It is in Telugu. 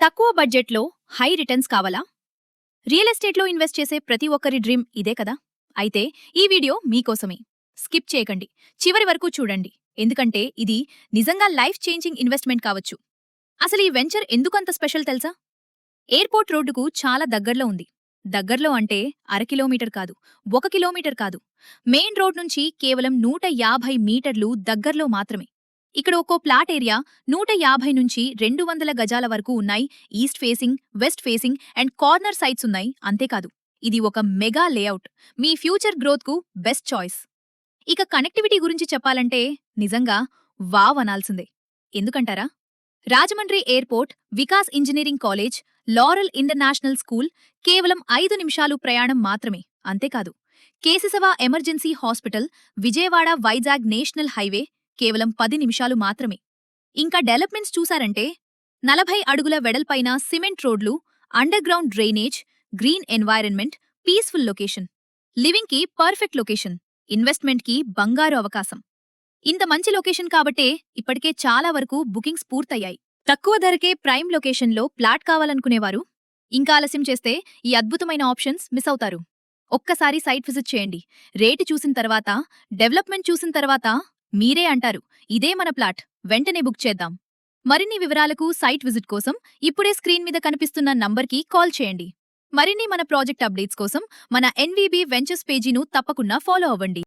తక్కువ బడ్జెట్లో హై రిటర్న్స్ కావాలా? రియల్ ఎస్టేట్లో ఇన్వెస్ట్ చేసే ప్రతి ఒక్కరి డ్రీమ్ ఇదే కదా? అయితే ఈ వీడియో మీకోసమే. స్కిప్ చేయకండి. చివరి వరకు చూడండి. ఎందుకంటే ఇది నిజంగా లైఫ్ చేంజింగ్ ఇన్వెస్ట్మెంట్ కావచ్చు. అసలు ఈ వెంచర్ ఎందుకంత స్పెషల్ తెలుసా? ఎయిర్పోర్ట్ రోడ్డుకు చాలా దగ్గరలో ఉంది. దగ్గరలో అంటే అర కిలోమీటర్ కాదు, 1 కిలోమీటర్ కాదు. మెయిన్ రోడ్ నుంచి కేవలం 150 మీటర్లు దగ్గరలో మాత్రమే. ఇక్కడ ఒక్కో ప్లాట్ ఏరియా 150 నుంచి 200 గజాల వరకు ఉన్నాయి. East facing, west facing and corner sites ఉన్నాయి. అంతేకాదు, ఇది ఒక మెగా లేఅవుట్. మీ ఫ్యూచర్ గ్రోత్కు బెస్ట్ చాయిస్. ఇక కనెక్టివిటీ గురించి చెప్పాలంటే నిజంగా వావ్ అనాల్సిందే. ఎందుకంటారా? Rajahmundry airport, Vikas Engineering College, Laurel International School కేవలం 5 నిమిషాలు ప్రయాణం మాత్రమే. అంతేకాదు, Keshava Emergency Hospital, Vijayawada Vizag national highway కేవలం 10 నిమిషాలు మాత్రమే. ఇంకా డెవలప్మెంట్స్ చూసారంటే 40 అడుగుల వెడల్పైన సిమెంట్ రోడ్లు, underground drainage, green environment, peaceful location. Living కి పర్ఫెక్ట్ లొకేషన్, ఇన్వెస్ట్మెంట్ కి బంగారు అవకాశం. ఇంత మంచి లొకేషన్ కాబట్టే ఇప్పటికే చాలా వరకు బుకింగ్స్ పూర్తయ్యాయి. తక్కువ ధరకే ప్రైమ్ లొకేషన్లో ప్లాట్ కావాలనుకునేవారు ఇంకా ఆలస్యం చేస్తే ఈ అద్భుతమైన ఆప్షన్స్ మిస్ అవుతారు. ఒక్కసారి సైట్ విజిట్ చేయండి. రేటు చూసిన తర్వాత, డెవలప్మెంట్ చూసిన తర్వాత మీరే అంటారు, ఇదే మన ప్లాట్, వెంటనే బుక్ చేద్దాం. మరిన్ని వివరాలకు సైట్ విజిట్ కోసం ఇప్పుడే స్క్రీన్ మీద కనిపిస్తున్న నంబర్కి కాల్ చేయండి. మరిన్ని మన ప్రాజెక్ట్ అప్డేట్స్ కోసం మన ఎన్వీబీ వెంచర్స్ పేజీను తప్పకుండా ఫాలో అవ్వండి.